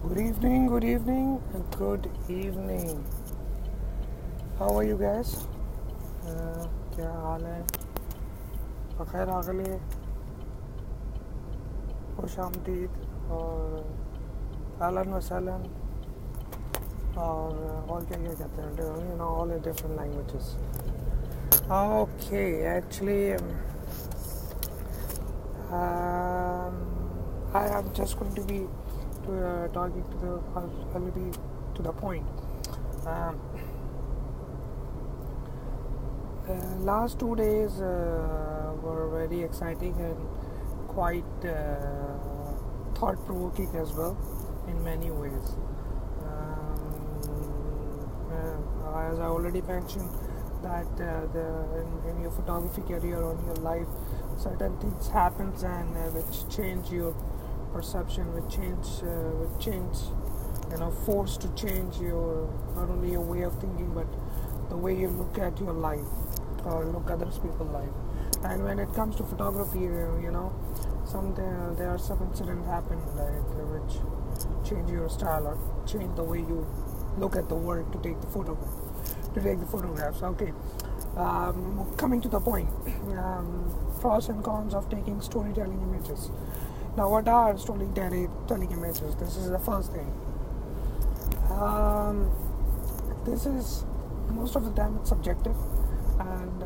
Good evening, and good evening. How are you guys? क्या हाल है? बखैर आगले खुश आमदीद और अहलन व सहलन और क्या क्या कहते हैं all the different languages. Okay, actually I am just going to be talking I will be to the point. Last 2 days were very exciting and quite thought-provoking as well in many ways. As I already mentioned, that in your photography career or in your life, certain things happens and which change your perception, which change, force to change your not only your way of thinking but the way you look at your life or look at others people's life. And when it comes to photography, there are some incidents happen which change your style or change the way you look at the world to take the photographs. Okay, coming to the point, pros and cons of taking storytelling images. Now, what are storytelling images? This is the first thing. This is most of the time it's subjective, and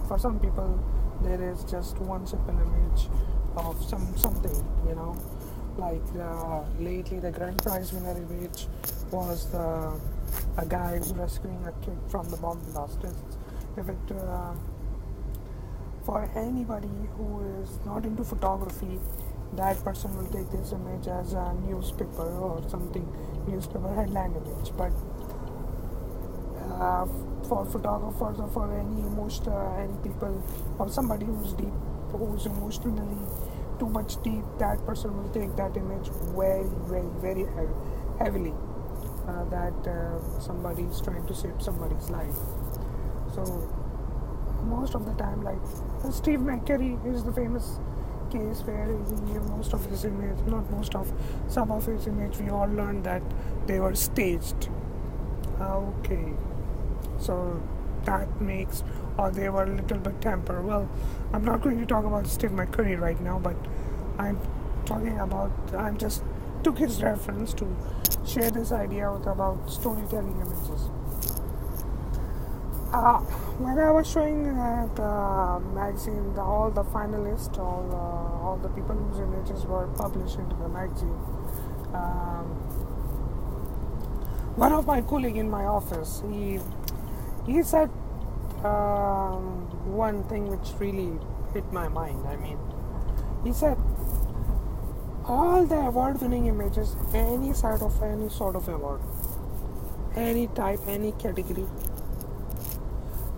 for some people there is just one simple image of something. Like lately the grand prize winner image was a guy who's rescuing a kid from the bomb blast. If it for anybody who is not into photography, that person will take this image as a newspaper or something, newspaper headline image. But for photographers or for any people or somebody who's emotionally too much deep, that person will take that image very, very, very heavily. That somebody is trying to save somebody's life. So most of the time, like Steve McCurry is the famous case where some of his image we all learned that they were staged. Okay, so that makes, or they were a little bit tempered. Well, I'm not going to talk about Steve McCurry right now, but I'm just took his reference to share this idea about storytelling images. When I was showing the magazine, all the finalists, all the people whose images were published into the magazine, one of my colleagues in my office, he said one thing which really hit my mind. I mean, he said all the award-winning images, any sort of award, any type, any category,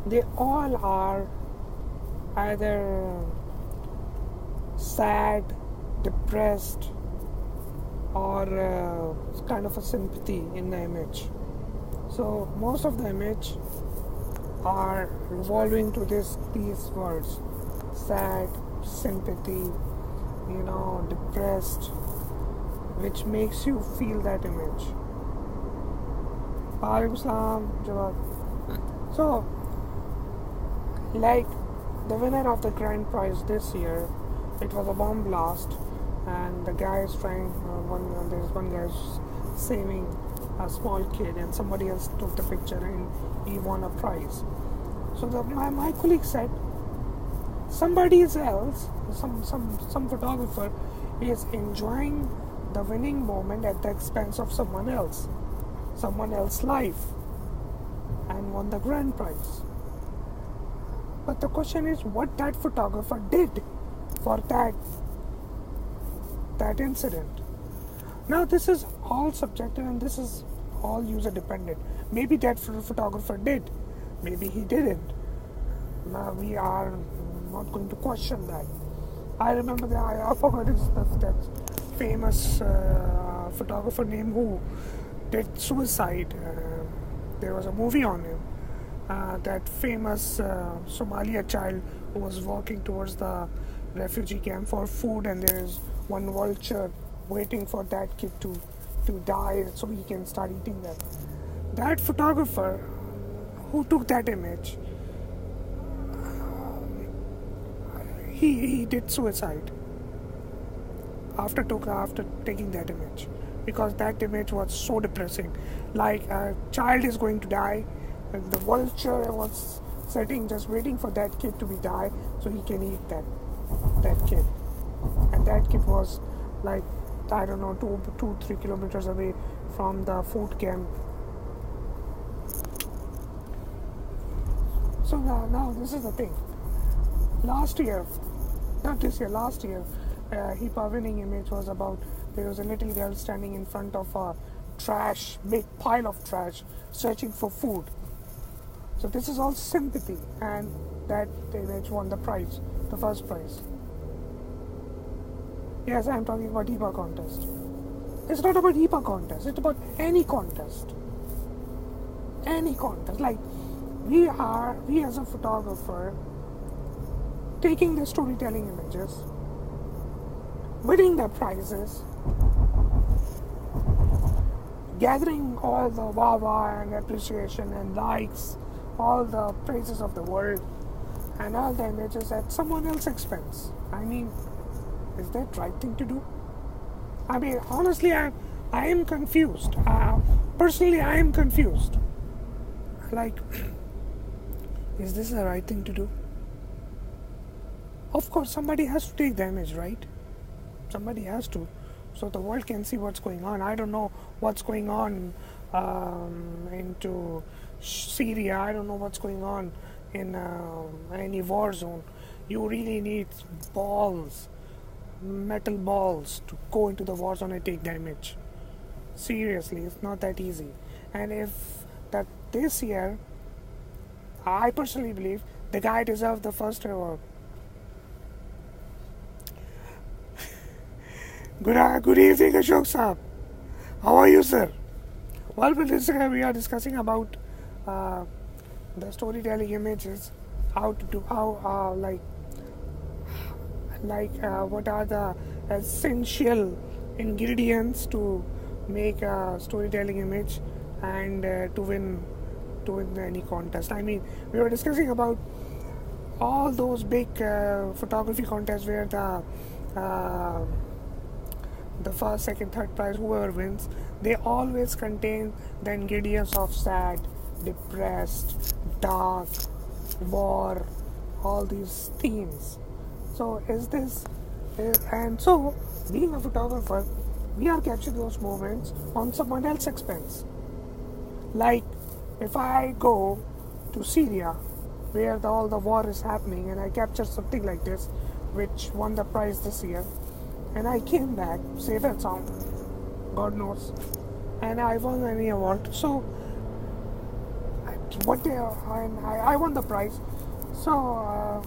they all are either sad, depressed, or kind of a sympathy in the image. So most of the image are revolving to these words: sad, sympathy, depressed, which makes you feel that image. So, like the winner of the grand prize this year, it was a bomb blast, and the guy is trying. There's one guy saving a small kid, and somebody else took the picture, and he won a prize. So my colleague said, somebody else, some photographer, is enjoying the winning moment at the expense of someone else's life, and won the grand prize. But the question is what that photographer did for that incident. Now this is all subjective and this is all user dependent. Maybe that photographer did, maybe he didn't. Now we are not going to question that. I remember I forgot that famous photographer name who did suicide. There was a movie on him. That famous Somalia child who was walking towards the refugee camp for food, and there is one vulture waiting for that kid to to die so he can start eating them. That photographer who took that image, he did suicide after taking that image, because that image was so depressing. Like a child is going to die, and the vulture was sitting just waiting for that kid to be die so he can eat that kid. And that kid was like, I don't know, 2-3 kilometers away from the food camp. So now this is the thing. Last year, HIPAA winning image was about, there was a little girl standing in front of a big pile of trash, searching for food. So this is all sympathy, and that image won the prize, the first prize. Yes, I'm talking about HIPAA contest. It's not about HIPAA contest, it's about any contest. Any contest. Like, we as a photographer, taking the storytelling images, winning the prizes, gathering all the wah-wah and appreciation and likes, all the praises of the world, and all the images at someone else's expense. I mean, is that right thing to do? I mean, honestly, I am confused. Personally, I am confused. Like, is this the right thing to do? Of course, somebody has to take the image, right? Somebody has to, so the world can see what's going on. I don't know what's going on into Syria. I don't know what's going on in any war zone. You really need metal balls to go into the war zone and take the image. Seriously, it's not that easy. And if that this year, I personally believe the guy deserved the first award. Good evening, Ashok Saab. How are you, sir? Well, we are discussing about the storytelling images, what are the essential ingredients to make a storytelling image and to win any contest. I mean, we were discussing about all those big photography contests where the first, second, third prize, whoever wins, they always contain the ingredients of sad, depressed, dark, war, all these themes. So being a photographer, we are capturing those moments on someone else's expense. Like, if I go to Syria, where all the war is happening, and I capture something like this, which won the prize this year, and I came back safe and sound, God knows, and I won any award. So I won the prize. So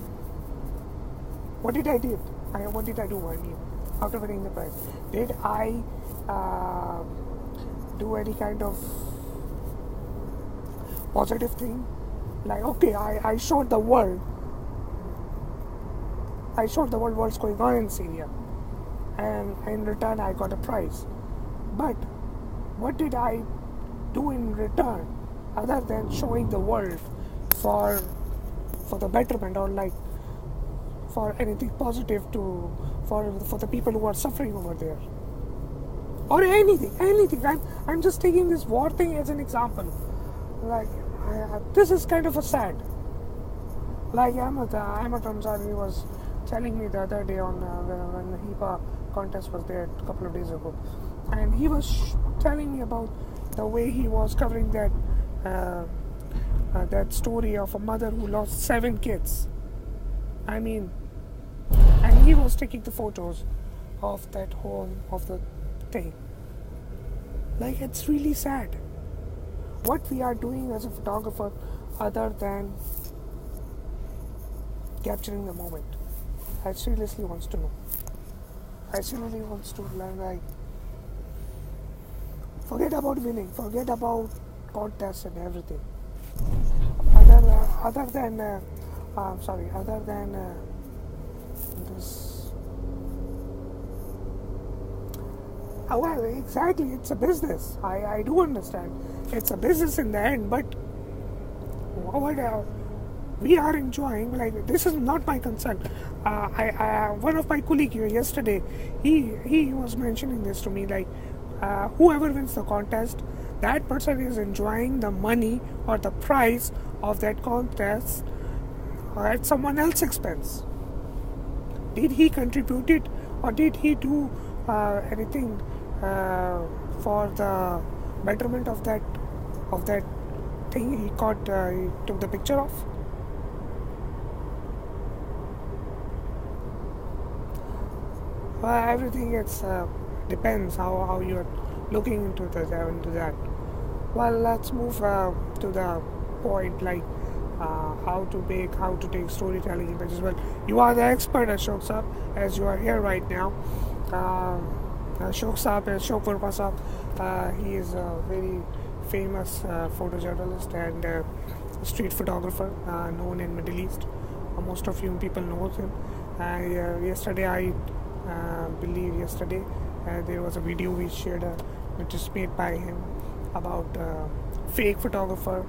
what did I do? What did I do? I mean, after winning the prize, did I do any kind of positive thing? Like, okay, I showed the world what's going on in Syria, and in return I got a prize. But what did I do in return other than showing the world for the betterment, or like for anything positive for the people who are suffering over there, or anything? I'm just taking this war thing as an example. Like, this is kind of a sad. Like Ahmad Ramzani was telling me the other day on when the HIPAA contest was there a couple of days ago, and he was telling me about the way he was covering that story of a mother who lost 7 kids. I mean, and he was taking the photos of the thing. Like, it's really sad. What we are doing as a photographer other than capturing the moment. I seriously wants to know. I seriously wants to learn, like, forget about winning, forget about contests and everything. Other than this, Well, exactly, it's a business. I do understand. It's a business in the end, but what we are enjoying, like, this is not my concern. One of my colleagues yesterday, he was mentioning this to me, like, whoever wins the contest, that person is enjoying the money or the prize of that contest at someone else's expense. Did he contribute it, or did he do anything for the betterment of that thing he took the picture of? Well, everything depends how you're looking into that. Well, let's move to the point, like how to take storytelling images. Well, you are the expert, Ashok Saab, as you are here right now. Ashok Verma Saab, he is a very famous photojournalist and street photographer known in Middle East. Most of you people know him. Yesterday, I believe yesterday, there was a video we shared, which is made by him about fake photographer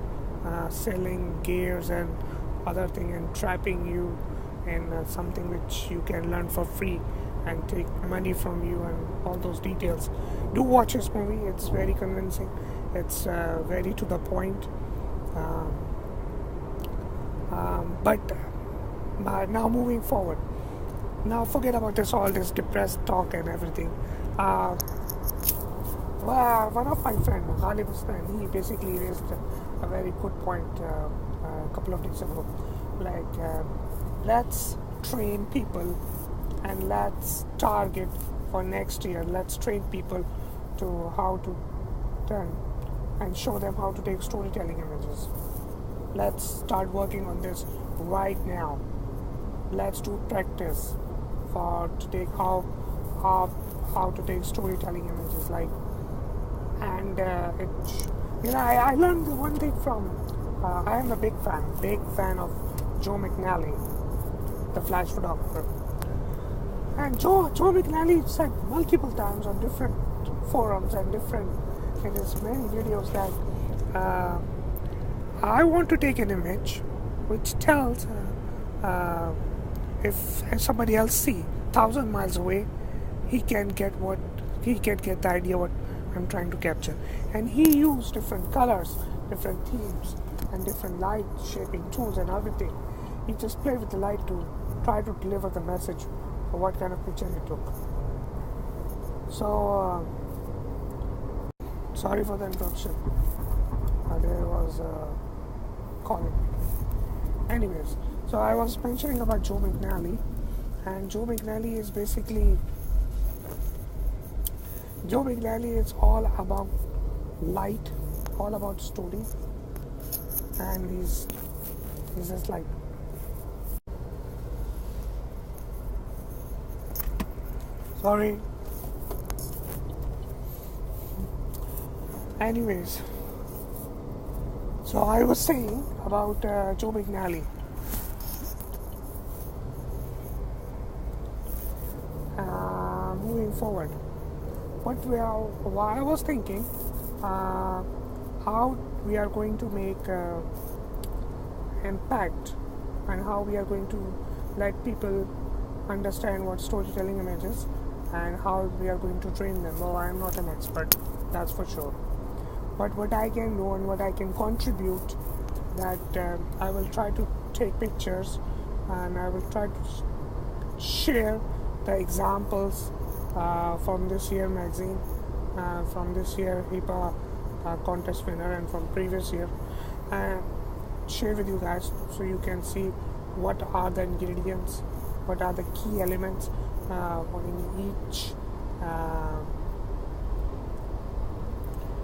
selling gears and other thing and trapping you in something which you can learn for free and take money from you and all those details. Do watch this movie. It's very convincing. It's very to the point. But now moving forward. Now forget about all this depressed talk and everything. Well, one of my friends, Ghalib Hussain, he basically raised a very good point a couple of days ago. Like, let's train people and let's target for next year. Let's train people to how to turn and show them how to take storytelling images. Let's start working on this right now. Let's do practice to take how to take storytelling images, like, and I learned one thing from I am a big fan of Joe McNally, the flash photographer. And Joe McNally said multiple times on different forums and in his many videos that I want to take an image which tells if somebody else see 1,000 miles away, he can get the idea what I'm trying to capture. And he used different colors, different themes, and different light shaping tools and everything. He just played with the light to try to deliver the message for what kind of picture he took. So sorry for the interruption. There was calling. Anyways, so I was mentioning about Joe McNally, and Joe McNally is all about light, all about story, and he's just like, sorry. Anyways, so I was saying about Joe McNally. Moving forward, I was thinking how we are going to make impact and how we are going to let people understand what storytelling image is and how we are going to train them. Well, I am not an expert, that's for sure. But what I can do and what I can contribute, that I will try to take pictures and I will try to share the examples from this year magazine, from this year HIPAA contest winner, and from previous year, and share with you guys so you can see what are the ingredients, what are the key elements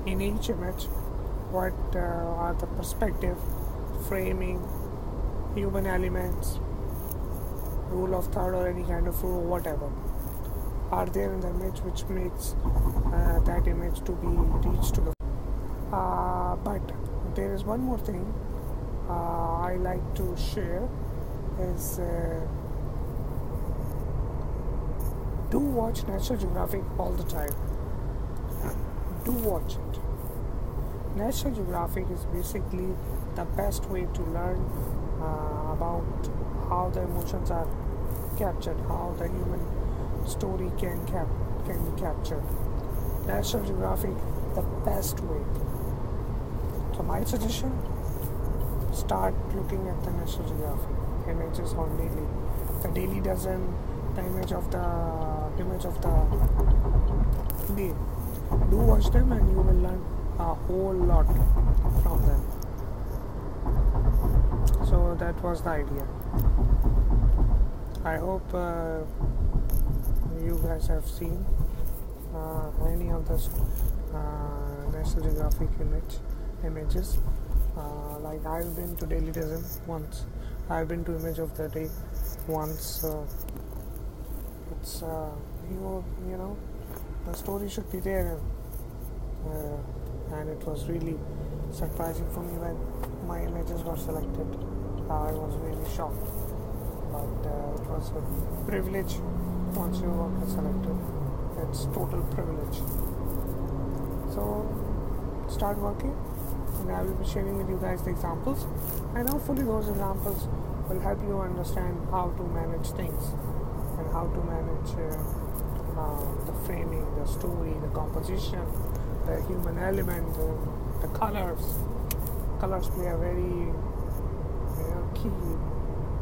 in each image, what are the perspective, framing, human elements, rule of third or any kind of rule, whatever are there in the image which makes that image to be reached to the but there is one more thing I like to share is do watch National Geographic all the time. do watch it. National Geographic is basically the best way to learn about how the emotions are captured, how the human story can be captured. National Geographic, the best way. So my suggestion: start looking at the National Geographic images on daily. The daily doesn't the image of the day. Do watch them, and you will learn a whole lot from them. So that was the idea. I hope you guys have seen any of the National Geographic images. Like I've been to Daily Dozen once. I've been to Image of the Day once. It's you know the story should be there, and it was really surprising for me when my images were selected. I was really shocked, but it was a privilege once your work is selected. It's total privilege. So start working, and I will be sharing with you guys the examples, and hopefully those examples will help you understand how to manage things and how to manage the framing, the story, the composition, the human element, the colors. Colors play a very key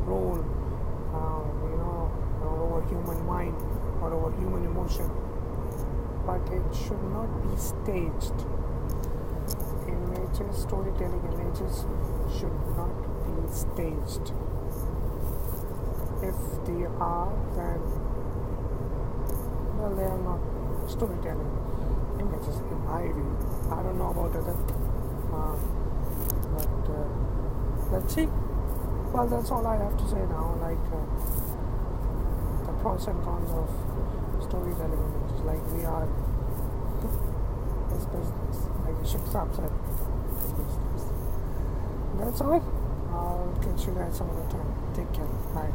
role over human mind or over human emotion, but it should not be staged. Images, storytelling images should not be staged. If they are, then well, they are not storytelling images in my view. I don't know about other, but let's see. Well, that's all I have to say now. Like the pros and cons of storytelling images. Like we are this business. Like we should stop that business. That's all. I'll catch you guys some other time. Take care. Bye.